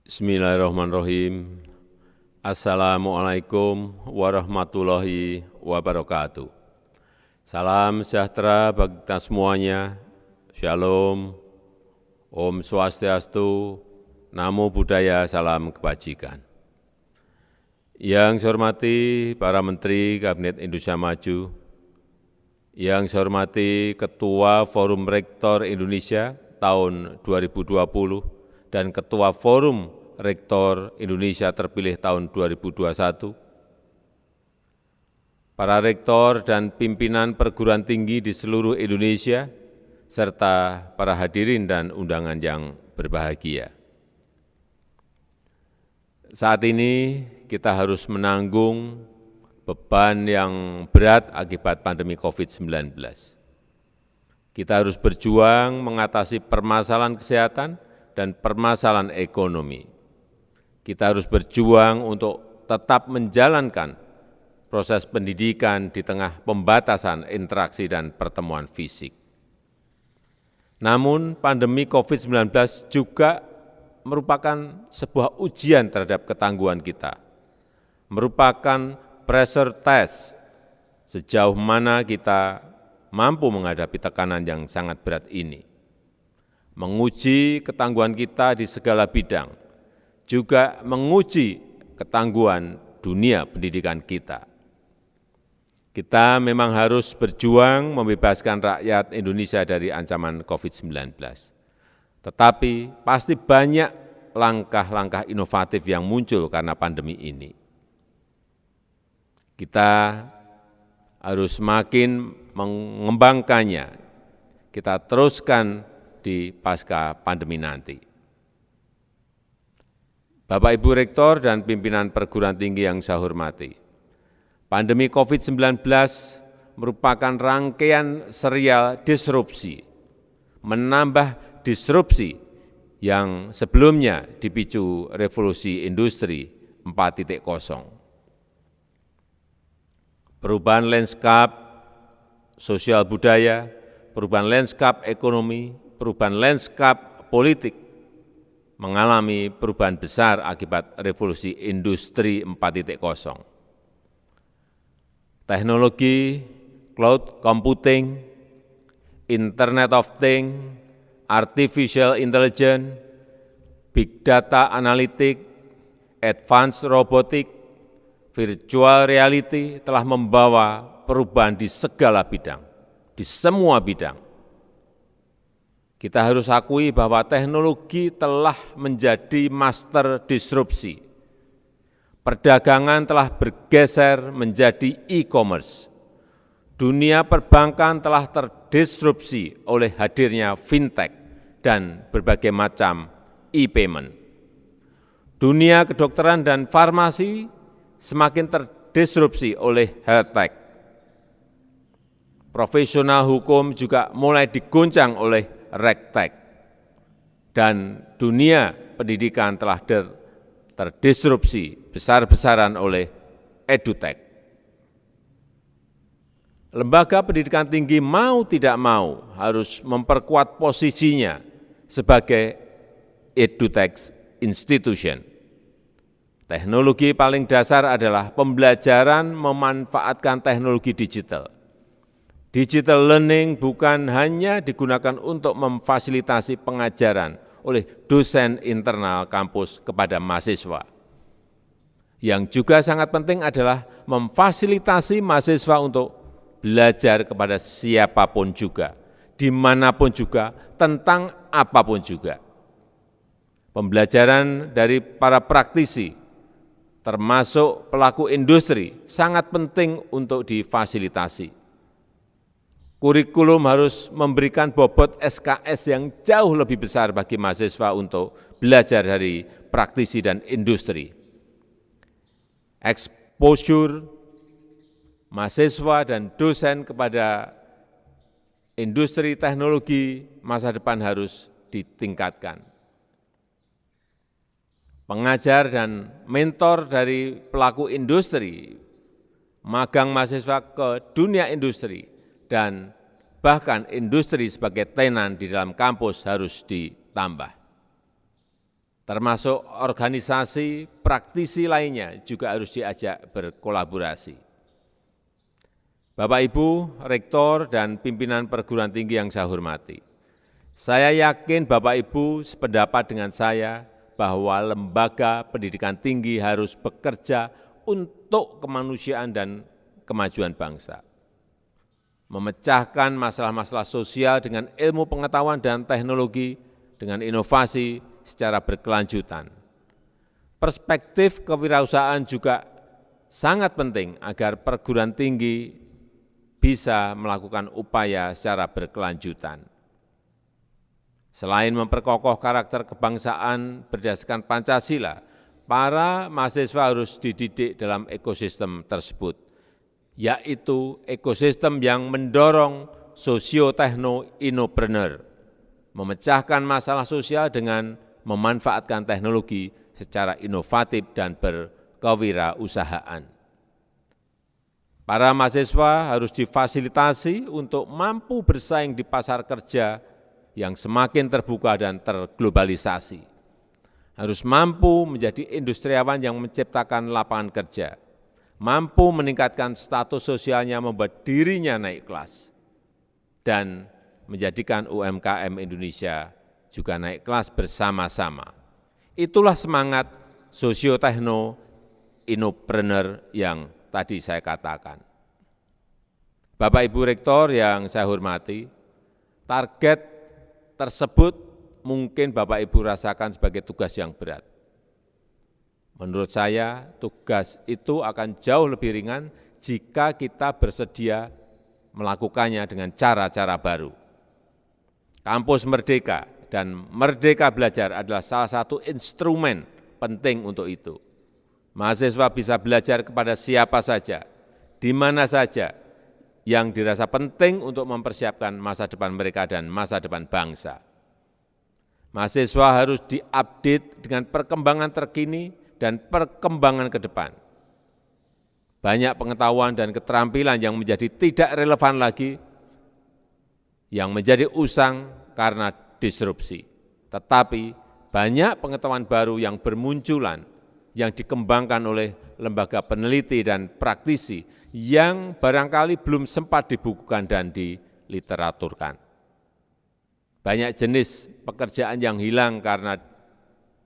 Bismillahirrahmanirrahim. Assalamualaikum warahmatullahi wabarakatuh. Salam sejahtera bagi kita semuanya. Shalom, Om Swastiastu, Namo Buddhaya, salam kebajikan. Yang saya hormati para Menteri Kabinet Indonesia Maju, yang saya hormati Ketua Forum Rektor Indonesia tahun 2020 dan Ketua Forum Rektor Indonesia terpilih tahun 2021, para rektor dan pimpinan perguruan tinggi di seluruh Indonesia, serta para hadirin dan undangan yang berbahagia. Saat ini kita harus menanggung beban yang berat akibat pandemi COVID-19. Kita harus berjuang mengatasi permasalahan kesehatan dan permasalahan ekonomi. Kita harus berjuang untuk tetap menjalankan proses pendidikan di tengah pembatasan interaksi dan pertemuan fisik. Namun pandemi COVID-19 juga merupakan sebuah ujian terhadap ketangguhan kita, merupakan pressure test sejauh mana kita mampu menghadapi tekanan yang sangat berat ini, menguji ketangguhan kita di segala bidang, juga menguji ketangguhan dunia pendidikan kita. Kita memang harus berjuang membebaskan rakyat Indonesia dari ancaman COVID-19. Tetapi pasti banyak langkah-langkah inovatif yang muncul karena pandemi ini. Kita harus semakin mengembangkannya, kita teruskan di pasca pandemi nanti. Bapak Ibu Rektor dan pimpinan perguruan tinggi yang saya hormati, pandemi COVID-19 merupakan rangkaian serial disrupsi, menambah disrupsi yang sebelumnya dipicu revolusi industri 4.0. Perubahan lanskap sosial budaya, perubahan lanskap ekonomi, perubahan lanskap politik mengalami perubahan besar akibat revolusi industri 4.0. Teknologi, cloud computing, Internet of Things, artificial intelligence, big data analytic, advanced robotic, virtual reality telah membawa perubahan di segala bidang, di semua bidang. Kita harus akui bahwa teknologi telah menjadi master disrupsi. Perdagangan telah bergeser menjadi e-commerce. Dunia perbankan telah terdisrupsi oleh hadirnya fintech dan berbagai macam e-payment. Dunia kedokteran dan farmasi semakin terdisrupsi oleh health tech. Profesional hukum juga mulai diguncang oleh regtech, dan dunia pendidikan telah terdisrupsi besar-besaran oleh edutech. Lembaga pendidikan tinggi mau tidak mau harus memperkuat posisinya sebagai edutech institution. Teknologi paling dasar adalah pembelajaran memanfaatkan teknologi digital. Digital learning bukan hanya digunakan untuk memfasilitasi pengajaran oleh dosen internal kampus kepada mahasiswa. Yang juga sangat penting adalah memfasilitasi mahasiswa untuk belajar kepada siapapun juga, dimanapun juga, tentang apapun juga. Pembelajaran dari para praktisi, termasuk pelaku industri, sangat penting untuk difasilitasi. Kurikulum harus memberikan bobot SKS yang jauh lebih besar bagi mahasiswa untuk belajar dari praktisi dan industri. Exposure mahasiswa dan dosen kepada industri teknologi masa depan harus ditingkatkan. Pengajar dan mentor dari pelaku industri, magang mahasiswa ke dunia industri, dan bahkan industri sebagai tenan di dalam kampus harus ditambah. termasuk organisasi praktisi lainnya juga harus diajak berkolaborasi. Bapak Ibu, Rektor dan pimpinan perguruan tinggi yang saya hormati, saya yakin Bapak Ibu sependapat dengan saya bahwa lembaga pendidikan tinggi harus bekerja untuk kemanusiaan dan kemajuan bangsa. Memecahkan masalah-masalah sosial dengan ilmu pengetahuan dan teknologi, dengan inovasi secara berkelanjutan. Perspektif kewirausahaan juga sangat penting agar perguruan tinggi bisa melakukan upaya secara berkelanjutan. Selain memperkokoh karakter kebangsaan berdasarkan Pancasila, para mahasiswa harus dididik dalam ekosistem tersebut, yaitu ekosistem yang mendorong sosio-tekno-inopreneur, memecahkan masalah sosial dengan memanfaatkan teknologi secara inovatif dan berkewirausahaan. Para mahasiswa harus difasilitasi untuk mampu bersaing di pasar kerja yang semakin terbuka dan terglobalisasi. Harus mampu menjadi industriawan yang menciptakan lapangan kerja, mampu meningkatkan status sosialnya membuat dirinya naik kelas, dan menjadikan UMKM Indonesia juga naik kelas bersama-sama. Itulah semangat sosio-tekno-inopreneur yang tadi saya katakan. Bapak Ibu Rektor yang saya hormati, target tersebut mungkin Bapak Ibu rasakan sebagai tugas yang berat. Menurut saya, tugas itu akan jauh lebih ringan jika kita bersedia melakukannya dengan cara-cara baru. Kampus Merdeka dan Merdeka Belajar adalah salah satu instrumen penting untuk itu. Mahasiswa bisa belajar kepada siapa saja, di mana saja, yang dirasa penting untuk mempersiapkan masa depan mereka dan masa depan bangsa. Mahasiswa harus diupdate dengan perkembangan terkini dan perkembangan ke depan. Banyak pengetahuan dan keterampilan yang menjadi tidak relevan lagi, yang menjadi usang karena disrupsi. Tetapi banyak pengetahuan baru yang bermunculan, yang dikembangkan oleh lembaga peneliti dan praktisi yang barangkali belum sempat dibukukan dan diliteraturkan. Banyak jenis pekerjaan yang hilang karena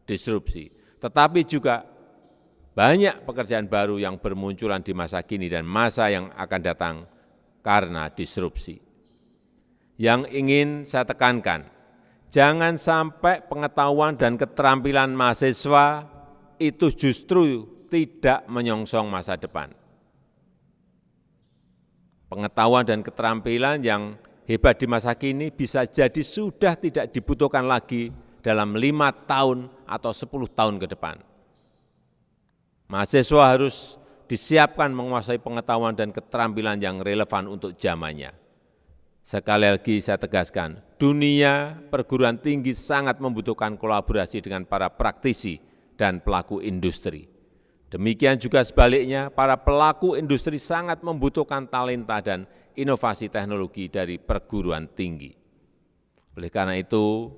disrupsi, tetapi juga banyak pekerjaan baru yang bermunculan di masa kini dan masa yang akan datang karena disrupsi. Yang ingin saya tekankan, jangan sampai pengetahuan dan keterampilan mahasiswa itu justru tidak menyongsong masa depan. Pengetahuan dan keterampilan yang hebat di masa kini bisa jadi sudah tidak dibutuhkan lagi dalam 5 tahun atau 10 tahun ke depan. Mahasiswa harus disiapkan menguasai pengetahuan dan keterampilan yang relevan untuk zamannya. Sekali lagi saya tegaskan, dunia perguruan tinggi sangat membutuhkan kolaborasi dengan para praktisi dan pelaku industri. Demikian juga sebaliknya, para pelaku industri sangat membutuhkan talenta dan inovasi teknologi dari perguruan tinggi. Oleh karena itu,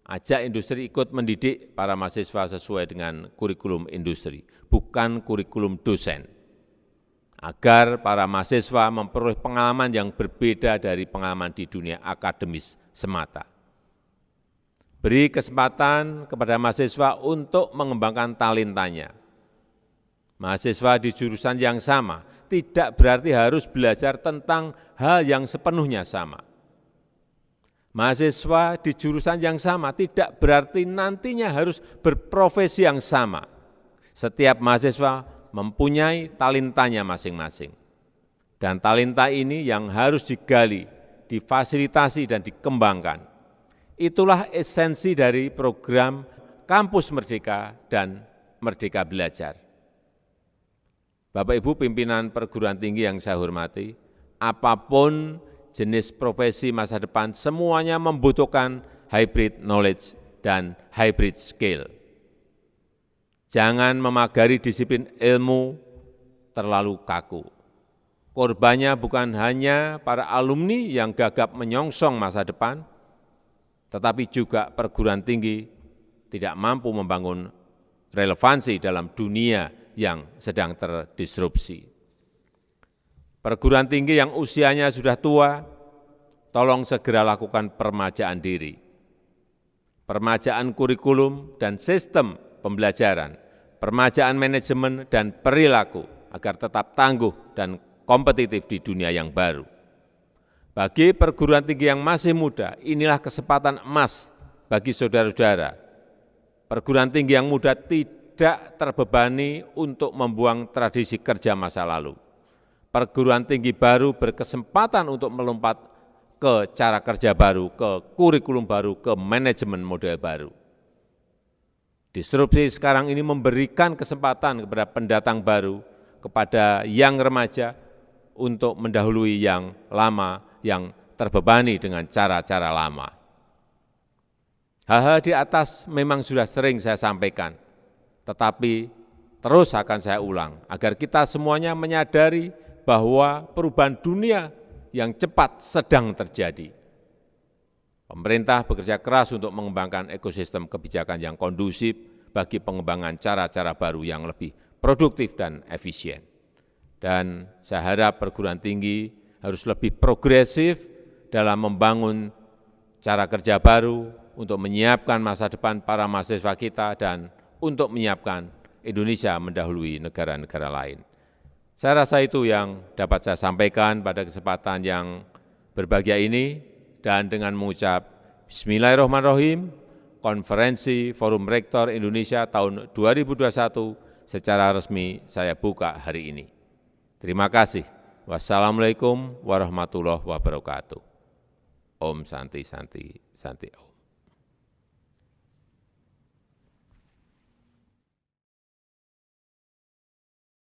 ajak industri ikut mendidik para mahasiswa sesuai dengan kurikulum industri, bukan kurikulum dosen, agar para mahasiswa memperoleh pengalaman yang berbeda dari pengalaman di dunia akademis semata. Beri kesempatan kepada mahasiswa untuk mengembangkan talentanya. Mahasiswa di jurusan yang sama tidak berarti harus belajar tentang hal yang sepenuhnya sama. Mahasiswa di jurusan yang sama tidak berarti nantinya harus berprofesi yang sama. Setiap mahasiswa mempunyai talentanya masing-masing. Dan talenta ini yang harus digali, difasilitasi dan dikembangkan. Itulah esensi dari program Kampus Merdeka dan Merdeka Belajar. Bapak Ibu pimpinan perguruan tinggi yang saya hormati, apapun jenis profesi masa depan semuanya membutuhkan hybrid knowledge dan hybrid skill. Jangan memagari disiplin ilmu terlalu kaku. Korbannya bukan hanya para alumni yang gagap menyongsong masa depan, tetapi juga perguruan tinggi tidak mampu membangun relevansi dalam dunia yang sedang terdisrupsi. Perguruan tinggi yang usianya sudah tua, tolong segera lakukan permajaan diri. Permajaan kurikulum dan sistem pembelajaran, permajaan manajemen dan perilaku agar tetap tangguh dan kompetitif di dunia yang baru. Bagi perguruan tinggi yang masih muda, inilah kesempatan emas bagi saudara-saudara. Perguruan tinggi yang muda tidak terbebani untuk membuang tradisi kerja masa lalu. Perguruan tinggi baru berkesempatan untuk melompat ke cara kerja baru, ke kurikulum baru, ke manajemen model baru. Disrupsi sekarang ini memberikan kesempatan kepada pendatang baru, kepada yang remaja, untuk mendahului yang lama, yang terbebani dengan cara-cara lama. Hal-hal di atas memang sudah sering saya sampaikan, tetapi terus akan saya ulang, agar kita semuanya menyadari bahwa perubahan dunia yang cepat sedang terjadi. Pemerintah bekerja keras untuk mengembangkan ekosistem kebijakan yang kondusif bagi pengembangan cara-cara baru yang lebih produktif dan efisien. Dan saya harap perguruan tinggi harus lebih progresif dalam membangun cara kerja baru untuk menyiapkan masa depan para mahasiswa kita dan untuk menyiapkan Indonesia mendahului negara-negara lain. Saya rasa itu yang dapat saya sampaikan pada kesempatan yang berbahagia ini, dan dengan mengucap Bismillahirrahmanirrahim, Konferensi Forum Rektor Indonesia tahun 2021 secara resmi saya buka hari ini. Terima kasih. Wassalamualaikum warahmatullahi wabarakatuh. Om Santi Santi Santi Om.